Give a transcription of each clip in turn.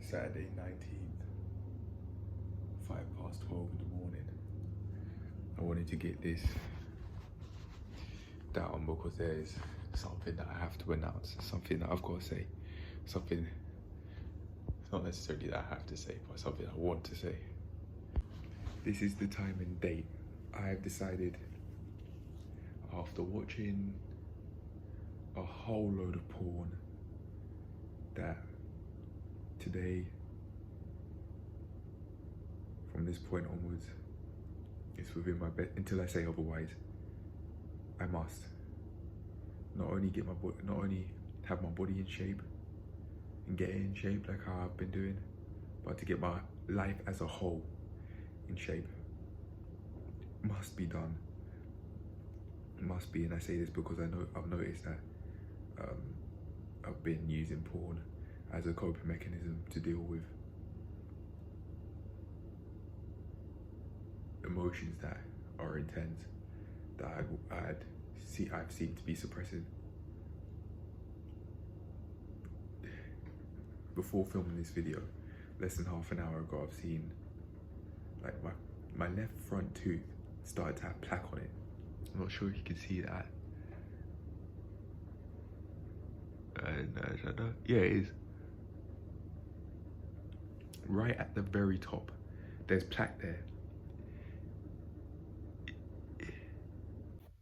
Saturday 19th, 12:05 in the morning. I wanted to get this down because there's something that I have to announce, something that I've got to say, something, it's not necessarily that I have to say, but something I want to say. This is the time and date. I have decided, after watching a whole load of porn, that today, from this point onwards, it's within my best, until I say otherwise, I must not only get my body, not only have my body in shape and get it in shape like how I've been doing, but to get my life as a whole in shape. Must be done. Must be, and I say this because I've noticed that I've been using porn as a coping mechanism to deal with emotions that are intense, that I've seemed to be suppressing. Before filming this video, less than half an hour ago, I've seen like my left front tooth started to have plaque on it. I'm not sure if you can see that. And yeah, it is. Right at the very top, there's plaque there.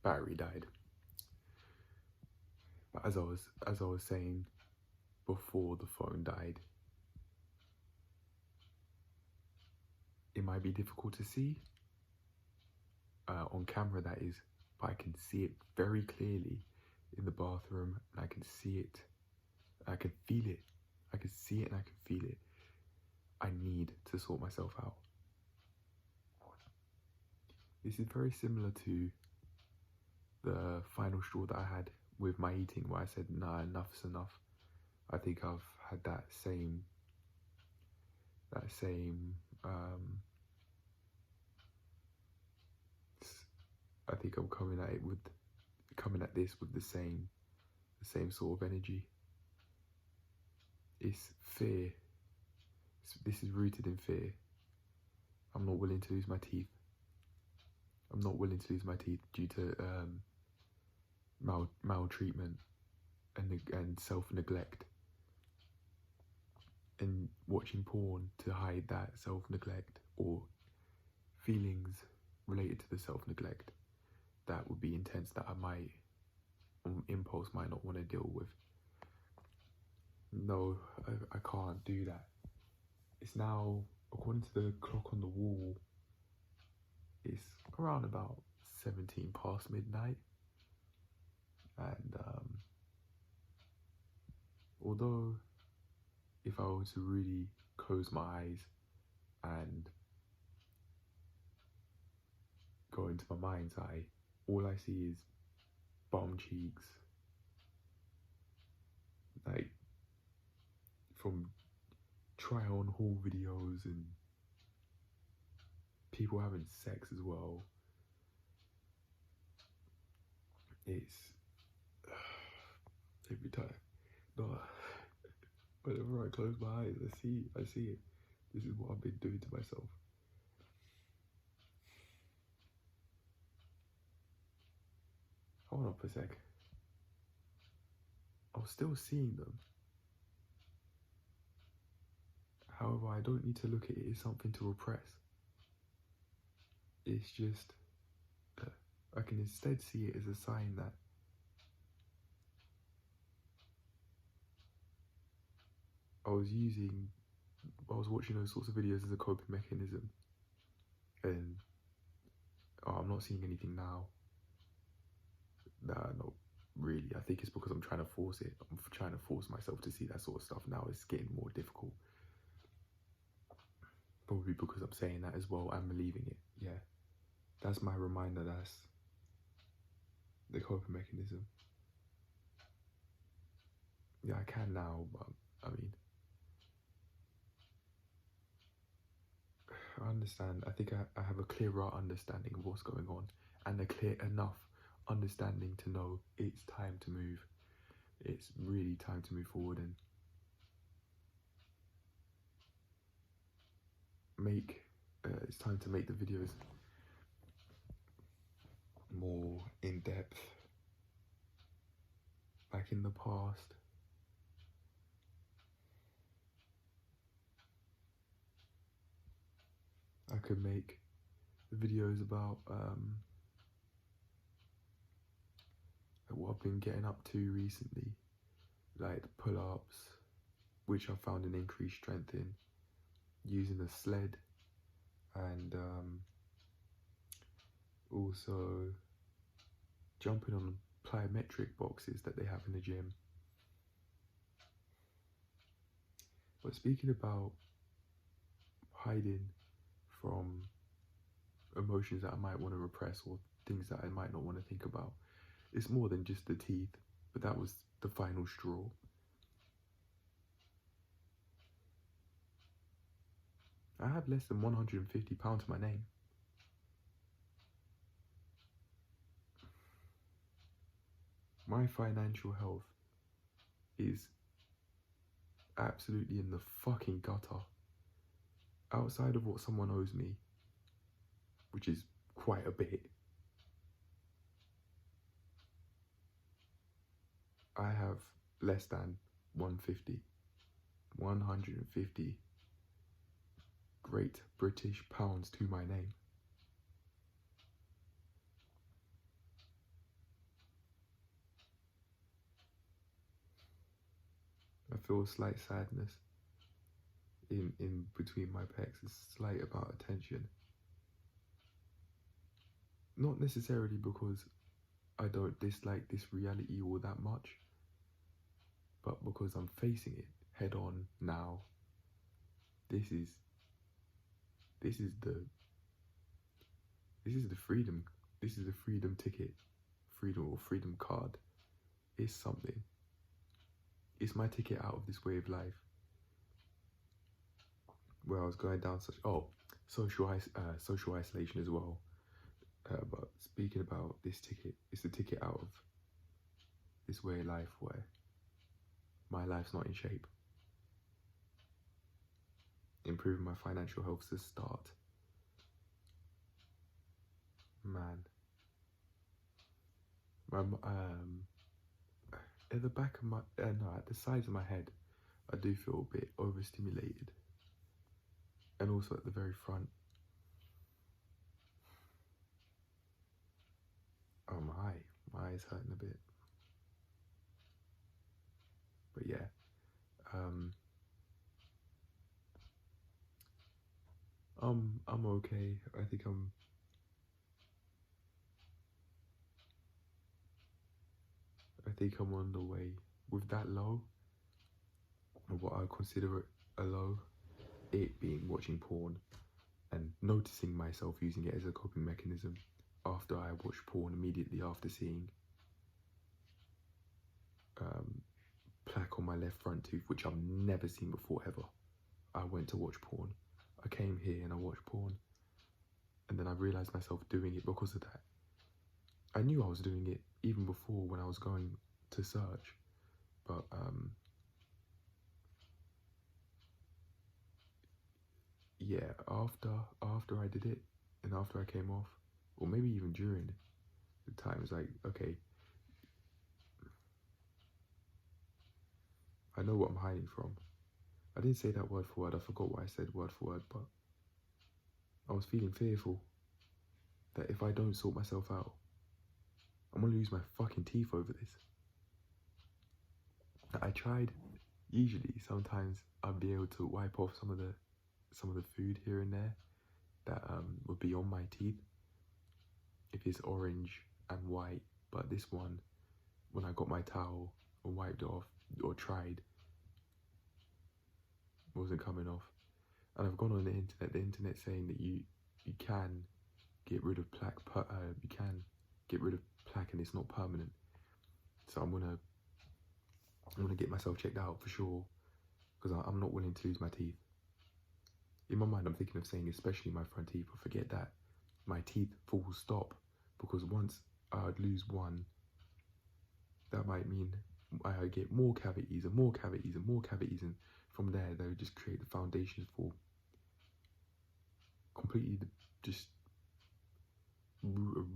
Battery died. But as I was saying before the phone died, it might be difficult to see on camera, that is, but I can see it very clearly in the bathroom, and I can see it, I can feel it, I can see it and I can feel it. I need to sort myself out. This is very similar to the final straw that I had with my eating, where I said, nah, enough's enough. I think I've had that same I think I'm coming at this with the same sort of energy. It's fear. This is rooted in fear. I'm not willing to lose my teeth. I'm not willing to lose my teeth due to maltreatment and self-neglect, and watching porn to hide that self-neglect or feelings related to the self-neglect that would be intense, that I might on impulse might not want to deal with. No, I can't do that. It's now, according to the clock on the wall, it's around about 17 past midnight, and although if I were to really close my eyes and go into my mind's eye, all I see is bum cheeks, like from try on haul videos and people having sex as well. It's every time. No, whenever I close my eyes, I see it. This is what I've been doing to myself. Hold up a sec. I was still seeing them. However, I don't need to look at it as something to repress. It's just, I can instead see it as a sign that I was watching those sorts of videos as a coping mechanism, and I'm not seeing anything now. Nah, not really. I think it's because I'm trying to force it. I'm trying to force myself to see that sort of stuff now. It's getting more difficult. Probably because I'm saying that as well and believing it. Yeah, that's my reminder. That's the coping mechanism. Yeah, I can now, but I mean, I understand. I think I have a clearer understanding of what's going on, and a clear enough understanding to know it's time to move. It's really time to move forward, and it's time to make the videos more in depth. Like in the past, I could make videos about what I've been getting up to recently, like pull-ups, which I found an increased strength in, using a sled, and also jumping on plyometric boxes that they have in the gym. But speaking about hiding from emotions that I might want to repress or things that I might not want to think about, it's more than just the teeth, but that was the final straw. I have less than 150 pounds to my name. My financial health is absolutely in the fucking gutter. Outside of what someone owes me, which is quite a bit, I have less than 150 Great British pounds to my name. I feel a slight sadness in between my pecs, a slight amount of tension. Not necessarily because I don't dislike this reality all that much, but because I'm facing it head on now. This is the freedom. This is the freedom ticket, freedom card. It's something. It's my ticket out of this way of life, where I was going down such social isolation as well. But speaking about this ticket, it's the ticket out of this way of life where my life's not in shape. Improving my financial health's a start. Man, at the back of my at the sides of my head, I do feel a bit overstimulated, and also at the very front. Oh, my eye's hurting a bit. But yeah, I'm okay. I think I'm on the way. With that low, or what I consider a low, it being watching porn and noticing myself using it as a coping mechanism after I watch porn, immediately after seeing plaque on my left front tooth, which I've never seen before ever. I went to watch porn. I came here and I watched porn, and then I realised myself doing it because of that. I knew I was doing it even before when I was going to search, but yeah, after I did it and after I came off, or maybe even during the time, it's like, okay, I know what I'm hiding from. I didn't say that word for word, I forgot what I said word for word, but I was feeling fearful that if I don't sort myself out, I'm gonna lose my fucking teeth over this. I tried, sometimes I'd be able to wipe off some of the food here and there that would be on my teeth if it's orange and white, but this one, when I got my towel and wiped it off, or tried, wasn't coming off. And I've gone on the internet saying that you can get rid of plaque, you can get rid of plaque and it's not permanent. So I'm gonna get myself checked out for sure, because I'm not willing to lose my teeth. In my mind, I'm thinking of saying especially my front teeth, but forget that. My teeth full stop, because once I'd lose one, that might mean I get more cavities and more cavities and more cavities, and from there they would just create the foundations for completely just a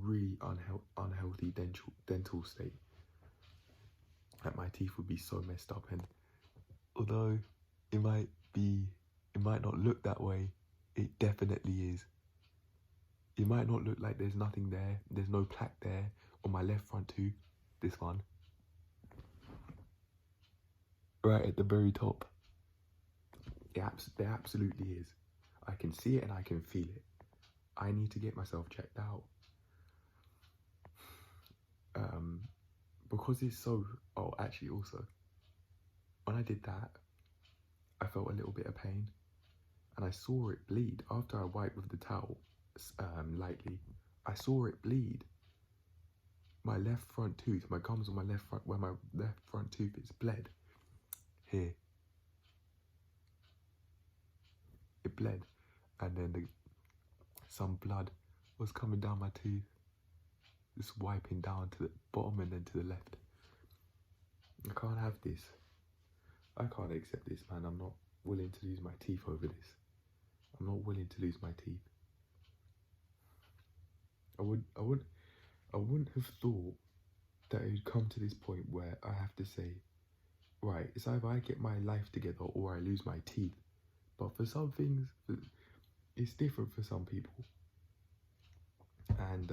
really unhealthy dental state. Like my teeth would be so messed up, and although it might not look that way, it definitely is. It might not look like there's nothing there, there's no plaque there on my left front tooth, this one. Right at the very top. There absolutely is. I can see it and I can feel it. I need to get myself checked out. Because it's so, actually also, when I did that, I felt a little bit of pain and I saw it bleed after I wiped with the towel lightly. I saw it bleed. My left front tooth, my gums on my left front, where my left front tooth is bled. Here. It bled. And then some blood was coming down my tooth. Just wiping down to the bottom and then to the left. I can't have this. I can't accept this, man. I'm not willing to lose my teeth over this. I'm not willing to lose my teeth. I wouldn't have thought that it would come to this point where I have to say, right, it's either I get my life together or I lose my teeth. But for some things, it's different for some people. And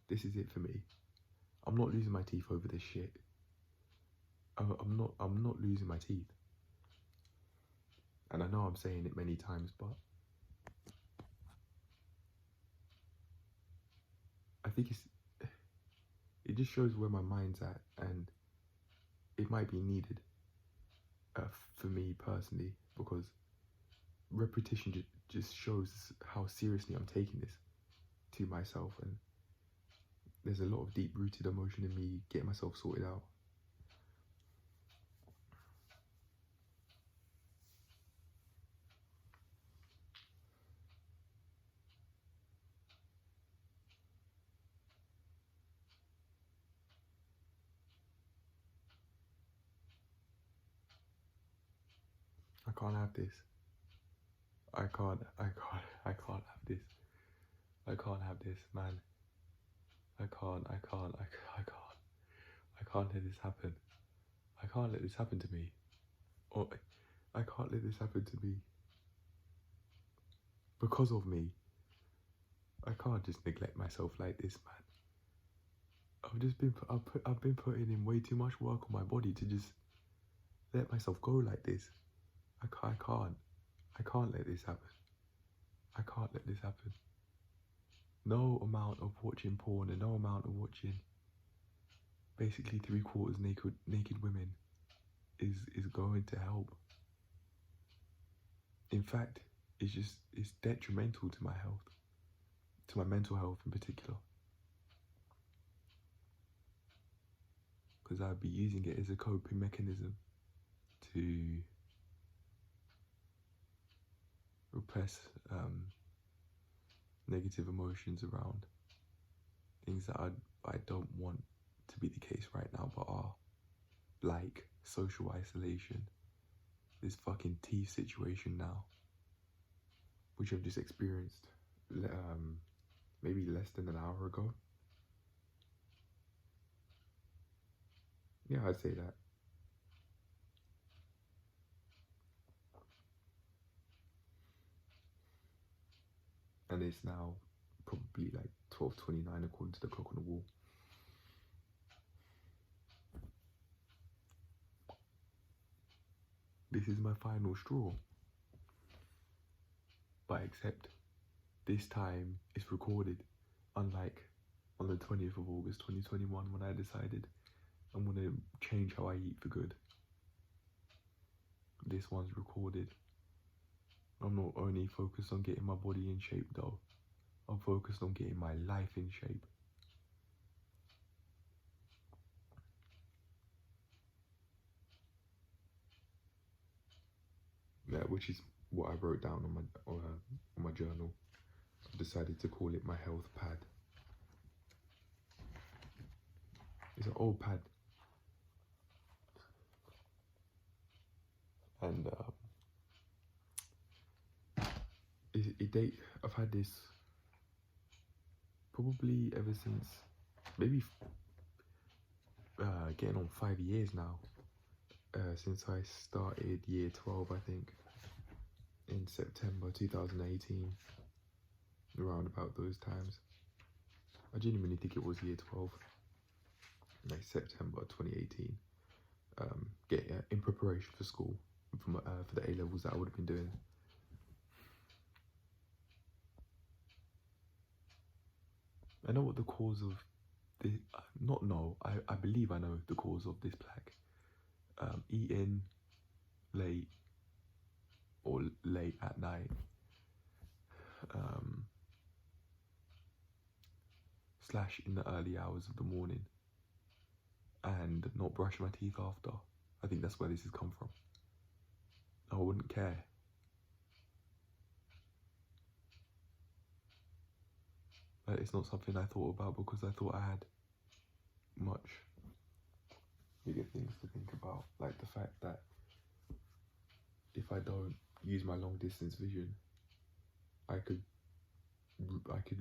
this is it for me. I'm not losing my teeth over this shit. I'm not losing my teeth. And I know I'm saying it many times, but I think it just shows where my mind's at, and it might be needed for me personally, because repetition just shows how seriously I'm taking this to myself, and there's a lot of deep-rooted emotion in me getting myself sorted out. I can't have this. I can't have this. I can't have this, man. I can't let this happen. I can't let this happen to me. Or I can't let this happen to me. Because of me. I can't just neglect myself like this, man. I've been putting in way too much work on my body to just let myself go like this. I can't let this happen. I can't let this happen. No amount of watching porn and no amount of watching basically 3/4 naked women is going to help. In fact, it's detrimental to my health, to my mental health in particular. Because I'd be using it as a coping mechanism to repress negative emotions around things that I don't want to be the case right now, but are, like social isolation, this fucking teeth situation now, which I've just experienced maybe less than an hour ago. Yeah, I'd say that. And it's now probably like 12:29 according to the clock on the wall. This is my final straw. But except this time it's recorded, unlike on the 20th of August 2021 when I decided I'm going to change how I eat for good. This one's recorded. I'm not only focused on getting my body in shape though, I'm focused on getting my life in shape. Yeah, which is what I wrote down on my journal. I've decided to call it my health pad. It's an old pad. And I've had this probably ever since maybe getting on 5 years now, since I started year 12, I think, in September 2018, around about those times. I genuinely think it was year 12, like September 2018, in preparation for school, for the A-levels that I would have been doing. I know what the cause of this, I believe I know the cause of this plaque. Eating late or late at night, / in the early hours of the morning, and not brushing my teeth after. I think that's where this has come from. I wouldn't care. But it's not something I thought about because I thought I had much bigger things to think about, like the fact that if I don't use my long distance vision, I could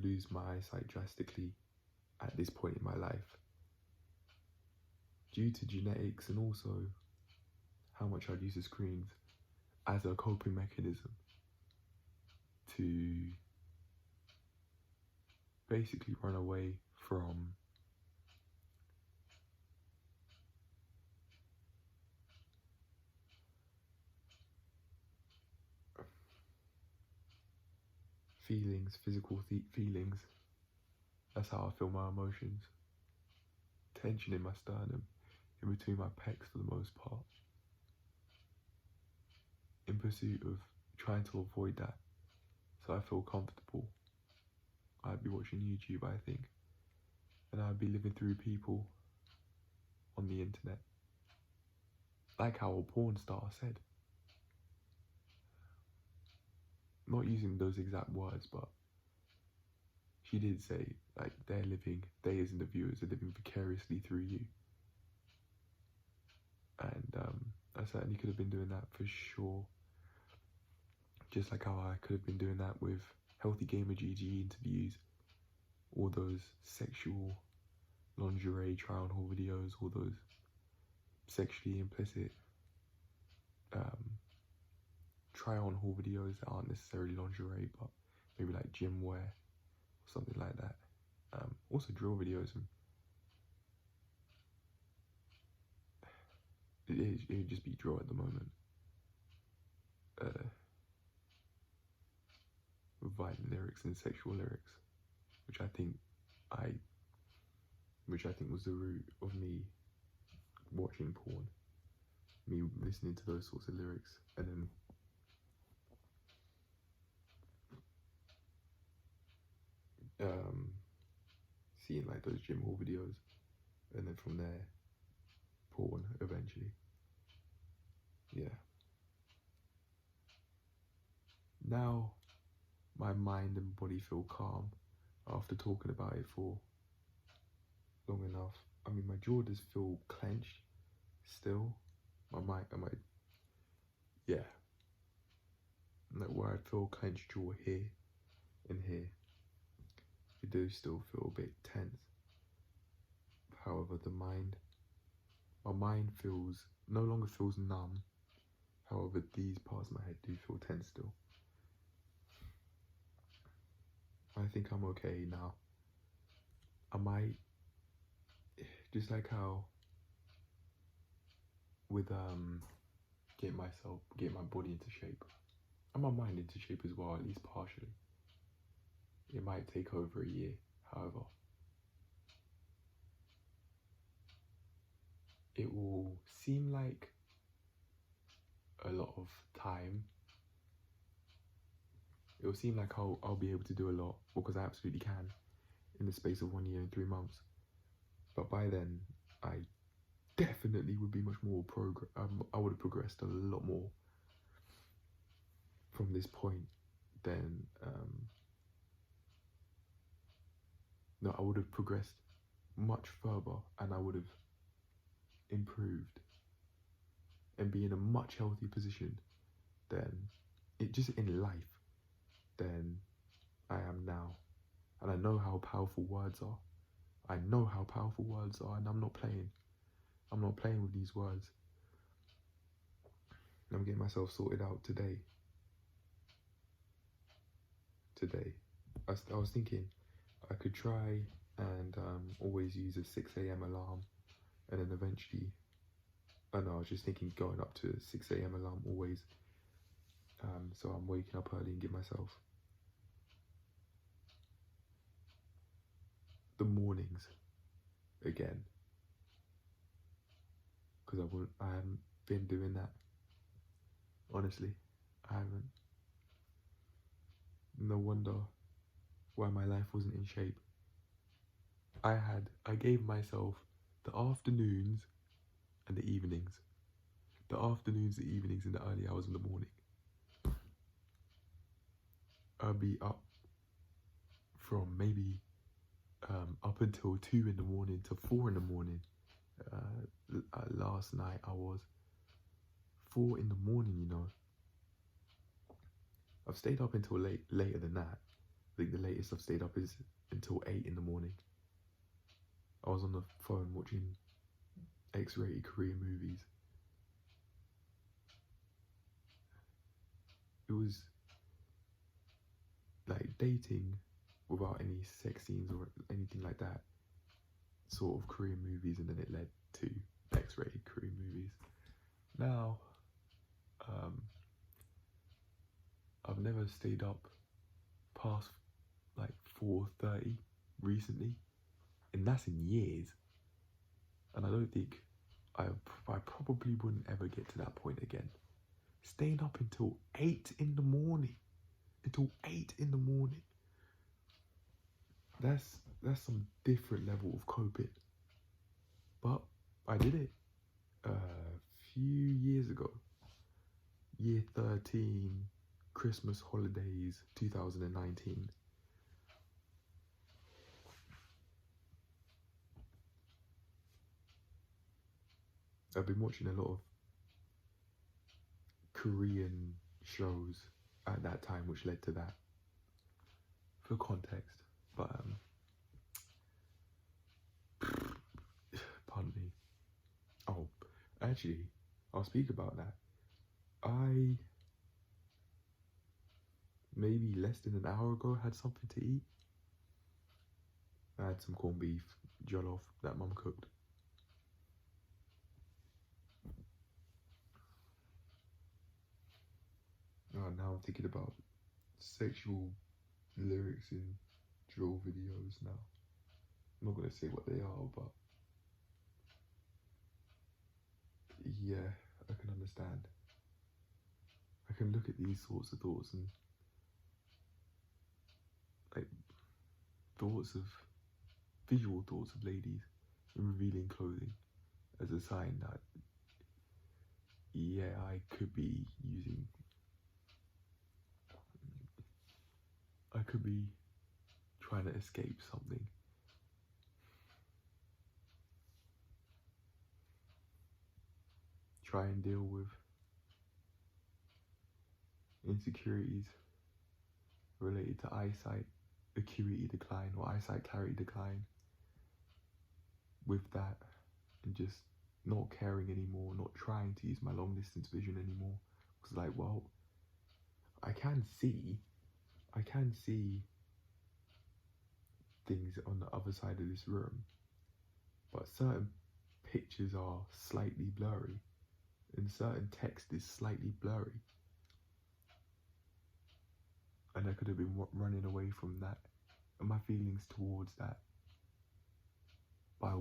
lose my eyesight drastically at this point in my life due to genetics, and also how much I'd use the screens as a coping mechanism to basically run away from feelings, physical feelings. That's how I feel my emotions. Tension in my sternum, in between my pecs for the most part. In pursuit of trying to avoid that, so I feel comfortable, I'd be watching YouTube, I think, and I'd be living through people on the internet. Like how a porn star said. Not using those exact words, but she did say, like, they as in the viewers, are living vicariously through you. And I certainly could have been doing that for sure. Just like how I could have been doing that with Healthy Gamer GG interviews, all those sexual lingerie try-on haul videos, all those sexually implicit try-on haul videos that aren't necessarily lingerie, but maybe like gym wear or something like that. Also drill videos. It would just be drill at the moment. With violent lyrics and sexual lyrics, which I think was the root of me watching porn, me listening to those sorts of lyrics, and then seeing like those gym haul videos, and then from there, porn eventually. Yeah. Now, my mind and body feel calm after talking about it for long enough. I mean, my jaw does feel clenched still. Yeah. Like where I feel clenched jaw here and here, it does still feel a bit tense. However, my mind no longer feels numb. However, these parts of my head do feel tense still. I think I'm okay now. I might, just like how with get my body into shape, and my mind into shape as well, at least partially. It might take over a year, however. It will seem like a lot of time. It will seem like I'll be able to do a lot, because I absolutely can, in the space of 1 year and 3 months. But by then, I definitely would be much more I would have progressed a lot more from this point than no, I would have progressed much further, and I would have improved and be in a much healthier position than it just in life. than I am now. And I know how powerful words are. I know how powerful words are, and I'm not playing. I'm not playing with these words. I'm getting myself sorted out today. I was thinking I could try and always use a 6 a.m. alarm, and then eventually, I was just thinking going up to 6 a.m. alarm always. So I'm waking up early and give myself the mornings again, because I haven't been doing that. Honestly, I haven't. No wonder why my life wasn't in shape. I gave myself the afternoons and the evenings. The afternoons, the evenings, and the early hours in the morning. I'll be up from maybe up until 2 in the morning to 4 in the morning. Last night I was 4 in the morning, you know. I've stayed up until later than that. I think the latest I've stayed up is until 8 in the morning. I was on the phone watching X-rated Korean movies. It was like dating without any sex scenes or anything like that, sort of Korean movies, and then it led to X-rated Korean movies. Now, I've never stayed up past like 4:30 recently, and that's in years. And I don't think I probably wouldn't ever get to that point again. Staying up until 8 in the morning. Until 8 in the morning. That's some different level of coping. But I did it a few years ago. Year 13, Christmas holidays, 2019. I've been watching a lot of Korean shows at that time, which led to that, for context. But pardon me. Oh, actually, I'll speak about that. I maybe less than an hour ago had something to eat. I had some corned beef jollof that mum cooked. Now I'm thinking about sexual lyrics in drill videos now. I'm not going to say what they are, but yeah, I can understand. I can look at these sorts of thoughts and like visual thoughts of ladies in revealing clothing as a sign that, yeah, I could be trying to escape something. Try and deal with insecurities related to eyesight acuity decline or eyesight clarity decline with that, and just not caring anymore, not trying to use my long distance vision anymore. Because like, well, I can see things on the other side of this room, but certain pictures are slightly blurry and certain text is slightly blurry, and I could have been running away from that and my feelings towards that by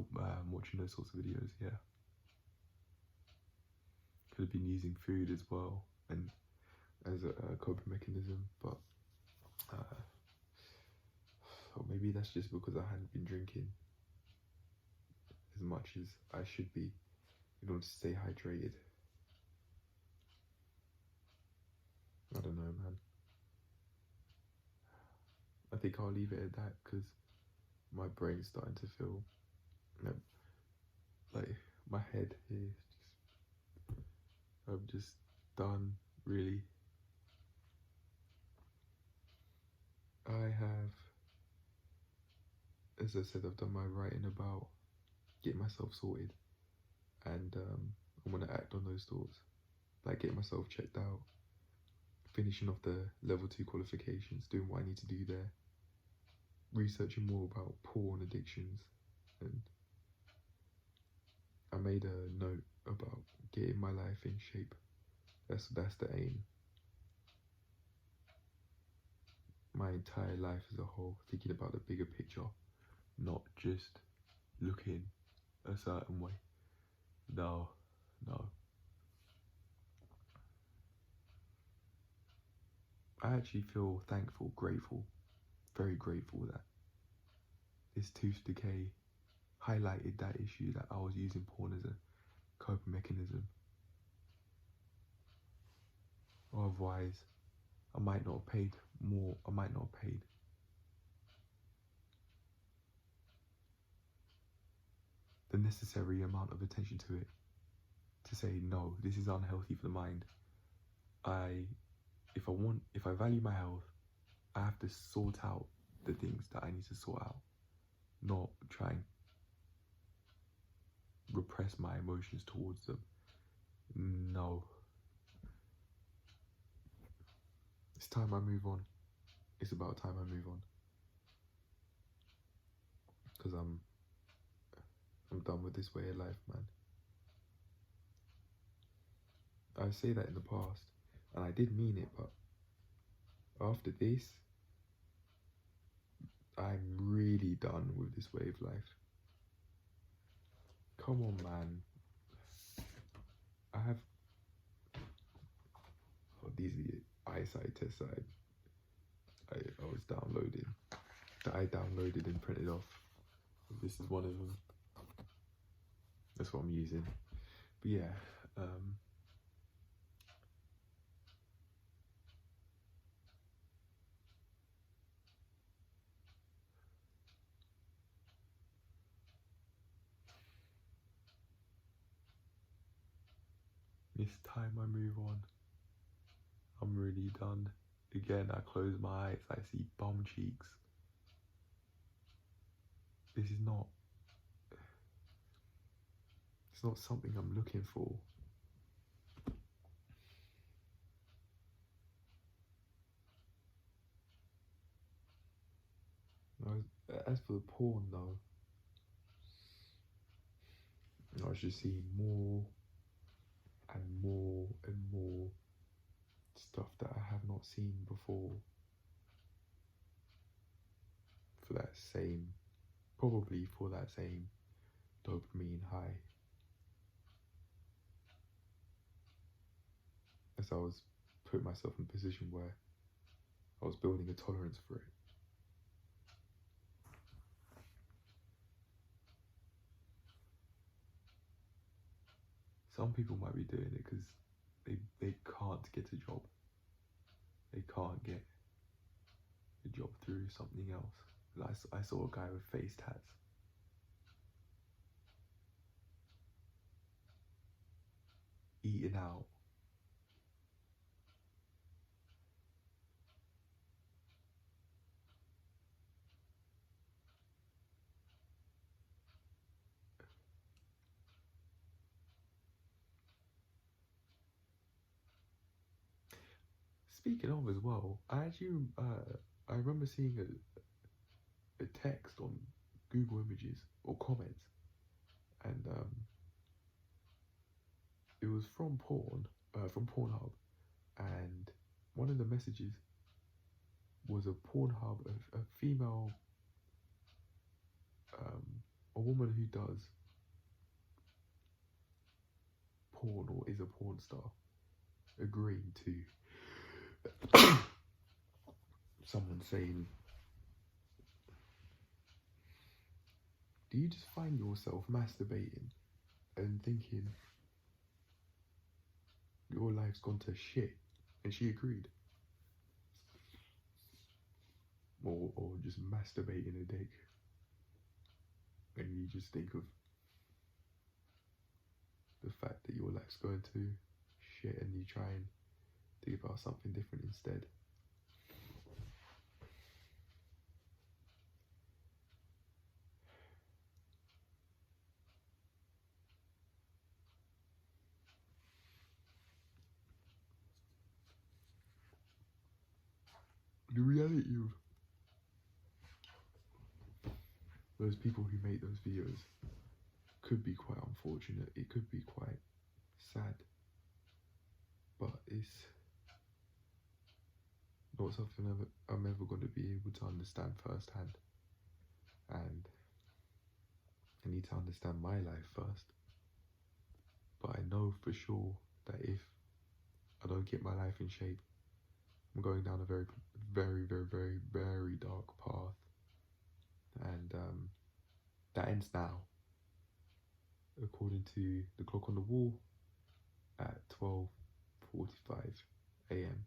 watching those sorts of videos. Yeah, could have been using food as well and as a coping mechanism, but or maybe that's just because I hadn't been drinking as much as I should be in order to stay hydrated. I don't know, man. I think I'll leave it at that because my brain's starting to feel like my head here I'm just done, really. as I said, I've done my writing about getting myself sorted, and I want to act on those thoughts, like getting myself checked out, finishing off the level 2 qualifications, doing what I need to do there, researching more about porn addictions, and I made a note about getting my life in shape. That's the aim. My entire life as a whole, thinking about the bigger picture, not just looking a certain way. No. I actually feel thankful, grateful, very grateful that this tooth decay highlighted that issue, that I was using porn as a coping mechanism. Otherwise, I might not have paid more, I might not have paid the necessary amount of attention to it to say, no, this is unhealthy for the mind. If I value my health, I have to sort out the things that I need to sort out, not try and repress my emotions towards them. No. It's time I move on. It's about time I move on. Because I'm done with this way of life, man. I say that in the past, and I did mean it, but after this, I'm really done with this way of life. Come on, man. These are the eyesight tests that I was downloading, that I downloaded and printed off. This is one of them. That's what I'm using. But yeah, it's time I move on. I'm really done. Again, I close my eyes, I see bum cheeks. This is not, it's not something I'm looking for. As for the porn though, I was just seeing more and more and more stuff that I have not seen before, for that same dopamine high. As I was putting myself in a position where I was building a tolerance for it. Some people might be doing it because they can't get a job. They can't get a job through something else. Like I saw a guy with face tats. Eating out. Speaking of as well, I remember seeing a text on Google Images or comments, and it was from Pornhub, and one of the messages was a Pornhub, a female, a woman who does porn or is a porn star, agreeing to someone saying, do you just find yourself masturbating and thinking your life's gone to shit? And she agreed. Or just masturbating a dick, and you just think of the fact that your life's going to shit, and you try and think about something different instead. the reality of those people who make those videos could be quite unfortunate. It could be quite sad, but it's not something I'm ever going to be able to understand firsthand. And I need to understand my life first. But I know for sure that if I don't get my life in shape, I'm going down a very, very, very, very, very dark path. And that ends now, according to the clock on the wall, at 12:45 a.m.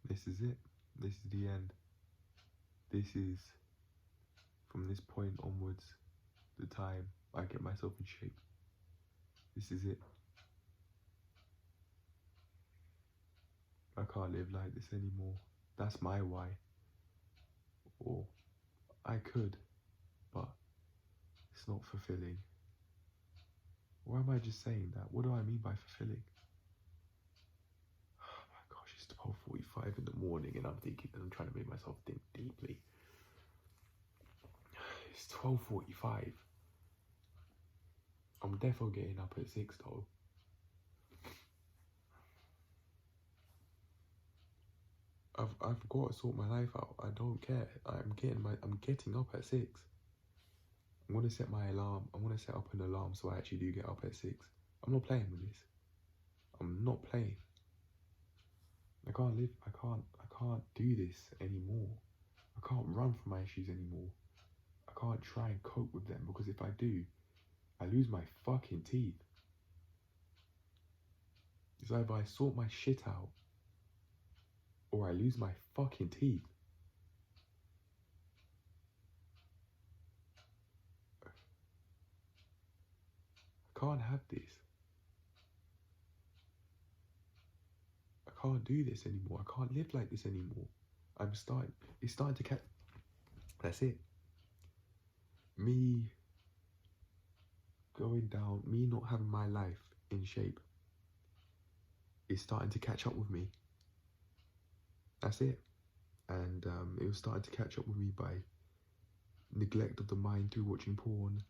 This is it. This is the end. This is, from this point onwards, the time I get myself in shape. This is it. I can't live like this anymore. That's my why. Or I could, but it's not fulfilling. Or am I just saying that? What do I mean by fulfilling? Oh my gosh, it's 12:45 in the morning and I'm thinking, and I'm trying to make myself think deeply. It's 12:45. I'm definitely getting up at 6 though. I've got to sort my life out. I don't care. I'm getting up at 6. I'm gonna set my alarm. I'm gonna set up an alarm so I actually do get up at 6. I'm not playing with this. I'm not playing. I can't do this anymore. I can't run from my issues anymore. I can't try and cope with them, because if I do, I lose my fucking teeth. It's either I sort my shit out or I lose my fucking teeth. I can't have this. I can't do this anymore. I can't live like this anymore. It's starting to catch. That's it. Me going down, me not having my life in shape is starting to catch up with me. That's it. And it was starting to catch up with me by neglect of the mind through watching porn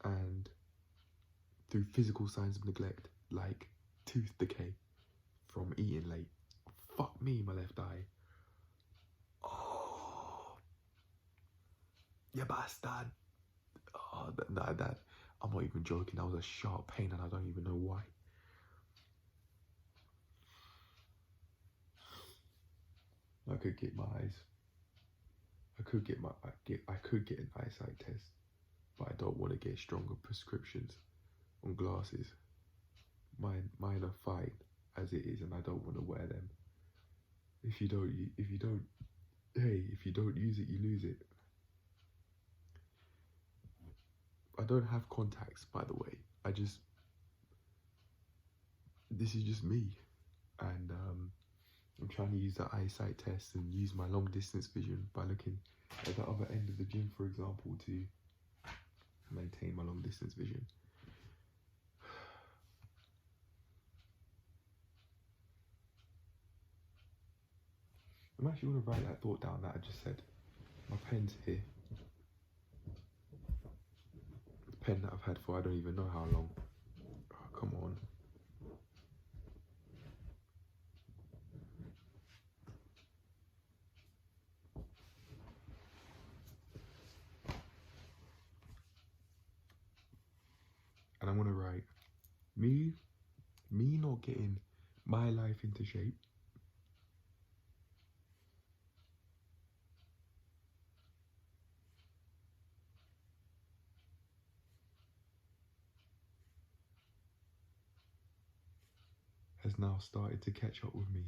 and through physical signs of neglect, like tooth decay from eating late. Fuck me, my left eye. Oh, you bastard. Oh, that, I'm not even joking. That was a sharp pain and I don't even know why. I could get my eyes. I could get an eyesight test, but I don't want to get stronger prescriptions on glasses. Mine are fine as it is, and I don't want to wear them. If you don't use it, you lose it. I don't have contacts, by the way. This is just me, and I'm trying to use the eyesight test and use my long distance vision by looking at the other end of the gym, for example, to maintain my long distance vision. I'm actually going to write that thought down that I just said. My pen's here. The pen that I've had for I don't even know how long. Oh, come on. And I'm going to write, me not getting my life into shape has now started to catch up with me.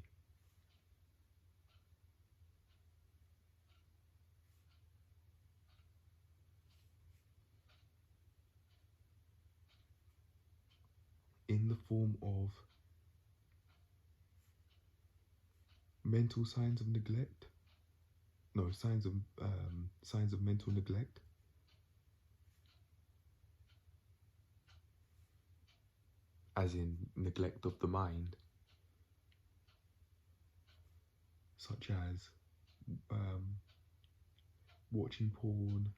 In the form of mental signs of neglect. No, signs of mental neglect. as in neglect of the mind, such as watching porn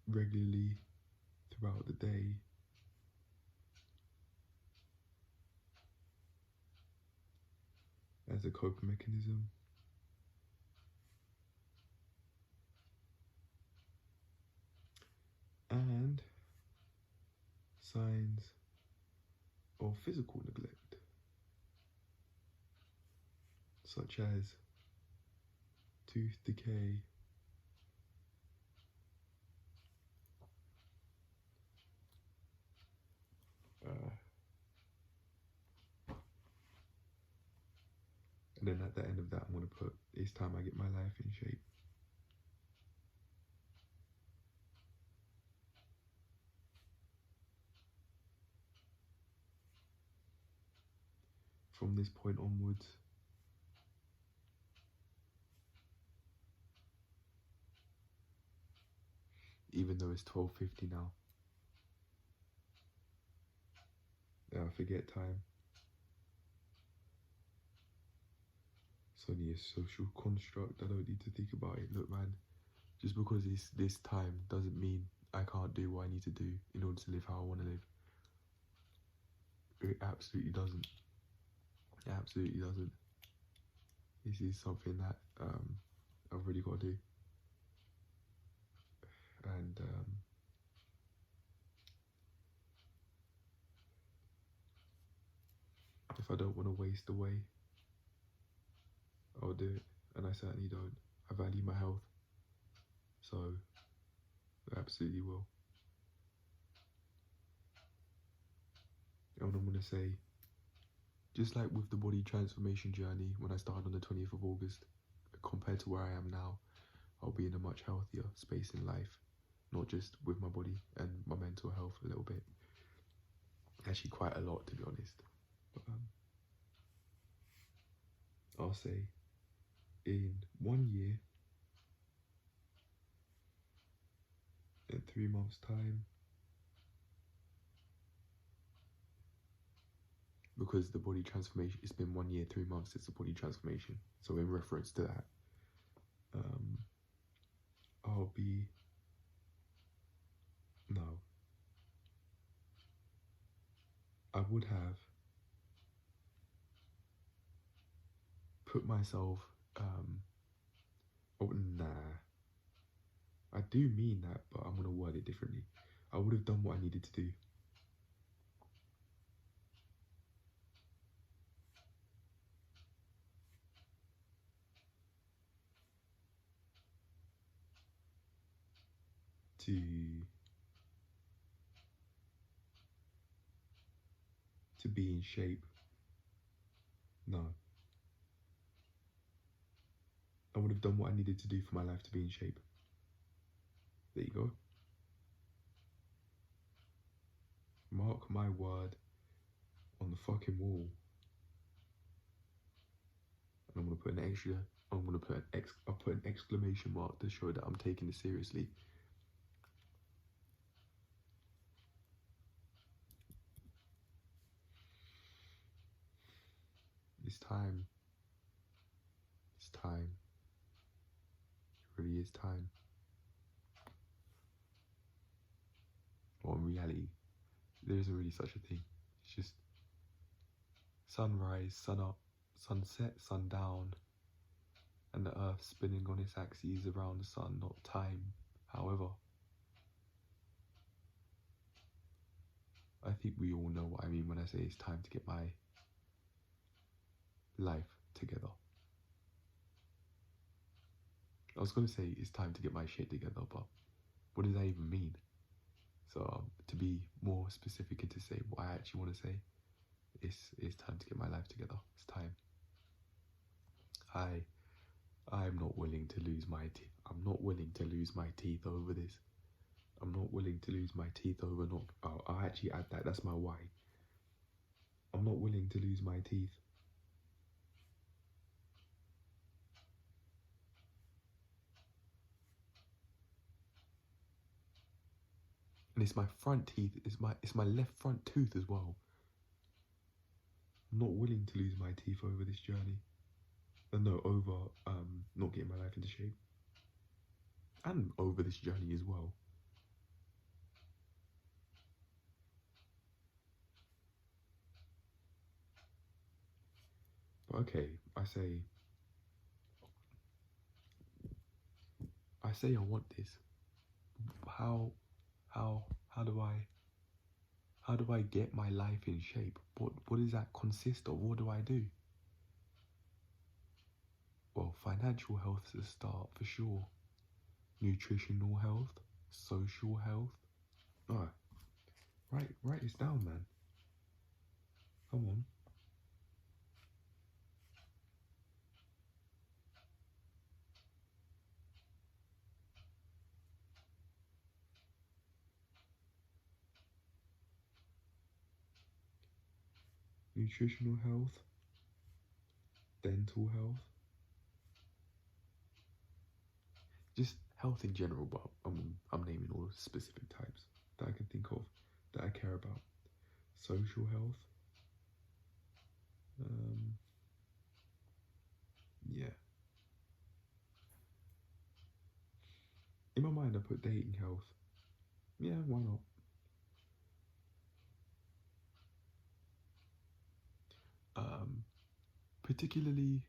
regularly throughout the day, as a coping mechanism, and signs of physical neglect, such as tooth decay, and then at the end of that I'm going to put, it's time I get my life in shape. From this point onwards, even though it's 12:50 now, I forget time. It's only a social construct. I don't need to think about it. Look, man, just because it's this time doesn't mean I can't do what I need to do in order to live how I want to live. It absolutely doesn't. It absolutely doesn't. This is something that I've really got to do. And if I don't want to waste away, I'll do it. And I certainly don't. I value my health. So I absolutely will. And I'm going to say, just like with the body transformation journey when I started on the 20th of August, compared to where I am now, I'll be in a much healthier space in life, not just with my body and my mental health a little bit. Actually quite a lot, to be honest. But I'll say in 1 year, in 3 months' time, because the body transformation, it's been 1 year, 3 months since the body transformation. So in reference to that, I'll be, no, I would have put myself, oh, nah, I do mean that, but I'm going to word it differently. I would have done what I needed to do. To be in shape. No. I would have done what I needed to do for my life to be in shape. There you go. Mark my word on the fucking wall. And I'm gonna put an extra, I'll put an exclamation mark to show that I'm taking this seriously. It's time. It's time. It really is time. Well, in reality, there isn't really such a thing. It's just sunrise, sun up, sunset, sundown, and the earth spinning on its axis around the sun, not time. However, I think we all know what I mean when I say it's time to get my life together. I was going to say it's time to get my shit together, but what does that even mean? So to be more specific and to say what I actually want to say, it's time to get my life together. It's time. I'm not willing to lose my teeth. I'm not willing to lose my teeth over this. I'm not willing to lose my teeth over not. I'll actually add that. That's my why. I'm not willing to lose my teeth. And it's my front teeth, it's my left front tooth as well. I'm not willing to lose my teeth over this journey. No, over not getting my life into shape. And over this journey as well. But okay, I say I want this. How do I get my life in shape? What does that consist of? What do I do? Well, financial health is a start for sure. Nutritional health, social health. Alright. Write this down, man. Come on. Nutritional health, dental health, just health in general, but I'm naming all the specific types that I can think of that I care about. Social health, yeah. In my mind, I put dating health. Yeah, why not? Particularly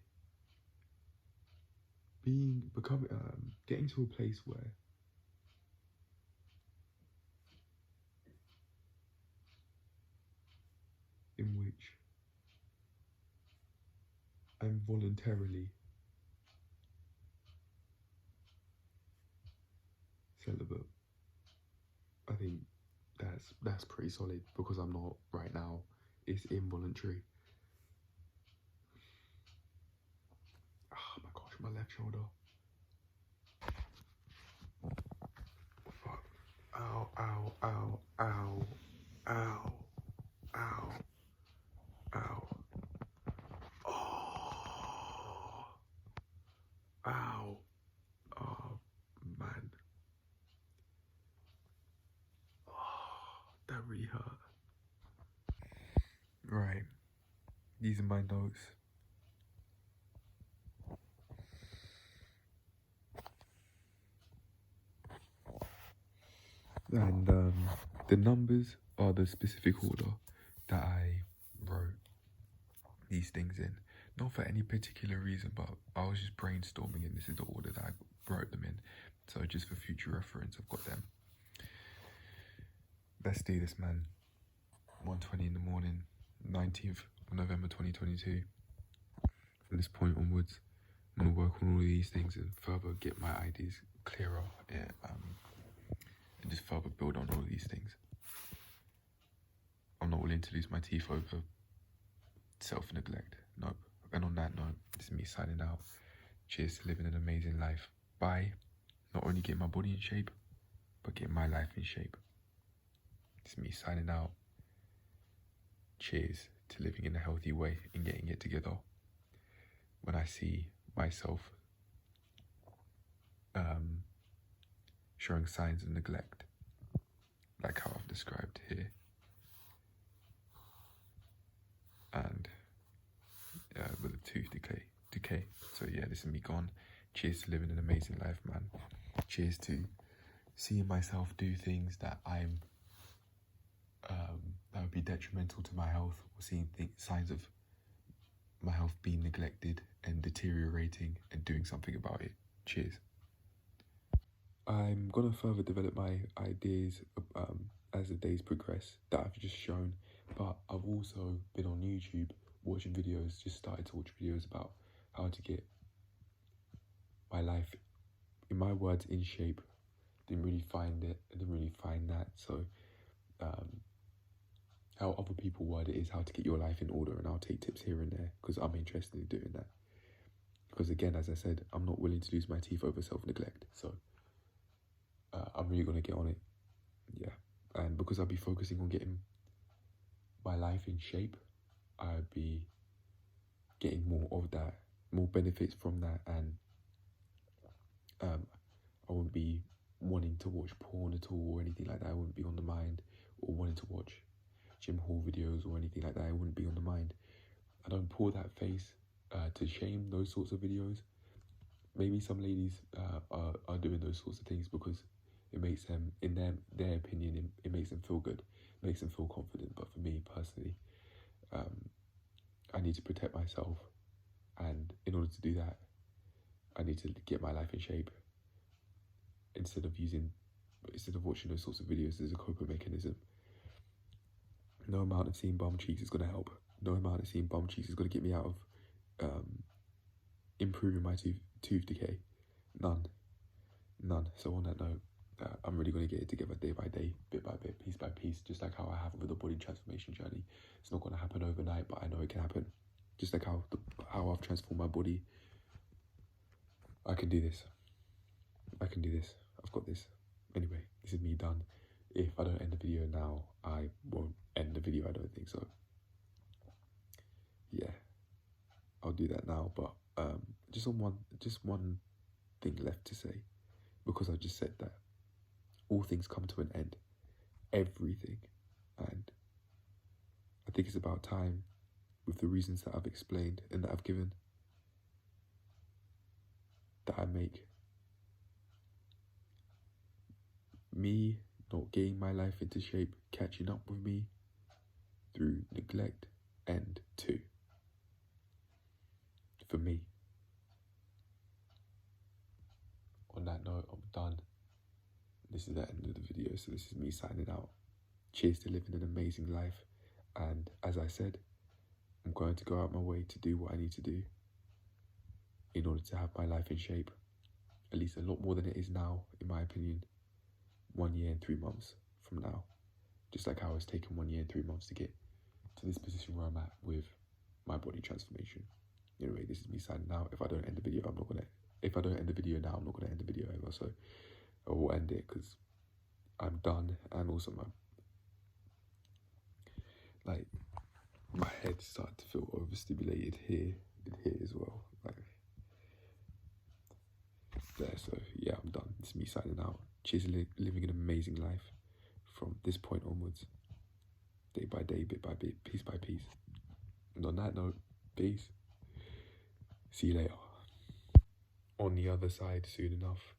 getting to a place where in which I'm voluntarily celibate. I think that's pretty solid because I'm not right now. It's involuntary. Oh my gosh, my left shoulder. Fuck. Ow, ow, ow, ow, ow, ow, ow. Oh, ow. Oh, man. Oh, that really hurt. Right. These are my notes. And the numbers are the specific order that I wrote these things in. Not for any particular reason, but I was just brainstorming and this is the order that I wrote them in. So just for future reference, I've got them. Let's do this, man. 1:20 in the morning, 19th of November 2022. From this point onwards, I'm going to work on all of these things and further get my ideas clearer and just further build on all of these things. I'm not willing to lose my teeth over self-neglect. Nope. And on that note, this is me signing out. Cheers to living an amazing life. Bye. Not only get my body in shape, but get my life in shape. This is me signing out. Cheers to living in a healthy way and getting it together. When I see myself showing signs of neglect, like how I've described here, and with a tooth decay. So yeah, this is me gone. Cheers to living an amazing life, man. Cheers to seeing myself do things that that would be detrimental to my health, or seeing signs of my health being neglected and deteriorating and doing something about it. Cheers. I'm gonna further develop my ideas as the days progress that I've just shown, but I've also been on YouTube watching videos, just started to watch videos about how to get my life, in my words, in shape. Didn't really find it, I didn't really find that, so how other people word it is how to get your life in order, and I'll take tips here and there because I'm interested in doing that. Because again, as I said, I'm not willing to lose my teeth over self-neglect, so I'm really going to get on it, yeah. And because I'll be focusing on getting my life in shape, I'll be getting more of that, more benefits from that, and I won't be wanting to watch porn at all or anything like that. It wouldn't be on the mind. Or wanting to watch gym haul videos or anything like that. It wouldn't be on the mind. I don't pour that face to shame those sorts of videos. Maybe some ladies are doing those sorts of things because it makes them, in their opinion, it makes them feel good, makes them feel confident. But for me personally, I need to protect myself, and in order to do that, I need to get my life in shape. Instead of watching those sorts of videos as a coping mechanism. No amount of seeing bum cheeks is going to help. No amount of seeing bum cheeks is going to get me out of improving my tooth decay. None. So on that note, I'm really going to get it together day by day, bit by bit, piece by piece, just like how I have with the body transformation journey. It's not going to happen overnight, but I know it can happen. Just like how I've transformed my body. I can do this. I've got this. Anyway, this is me done. If I don't end the video now, I won't end the video, I don't think so. Yeah, I'll do that now, but just one thing left to say, because I just said that all things come to an end, everything, and I think it's about time, with the reasons that I've explained and that I've given, that I make me not getting my life into shape catching up with me through neglect end 2. For me. On that note, I'm done. This is the end of the video, so this is me signing out. Cheers to living an amazing life, and as I said, I'm going to go out my way to do what I need to do in order to have my life in shape, at least a lot more than it is now, in my opinion, 1 year and 3 months from now. Just like how it's taken 1 year and 3 months to get to this position where I'm at with my body transformation. Anyway, this is me signing out. If I don't end the video now, I'm not gonna end the video ever. So I will end it because I'm done, and also my head started to feel overstimulated here and here as well. So yeah, I'm done. It's me signing out. Cheers, living an amazing life from this point onwards, day by day, bit by bit, piece by piece. And on that note, peace. See you later. On the other side soon enough.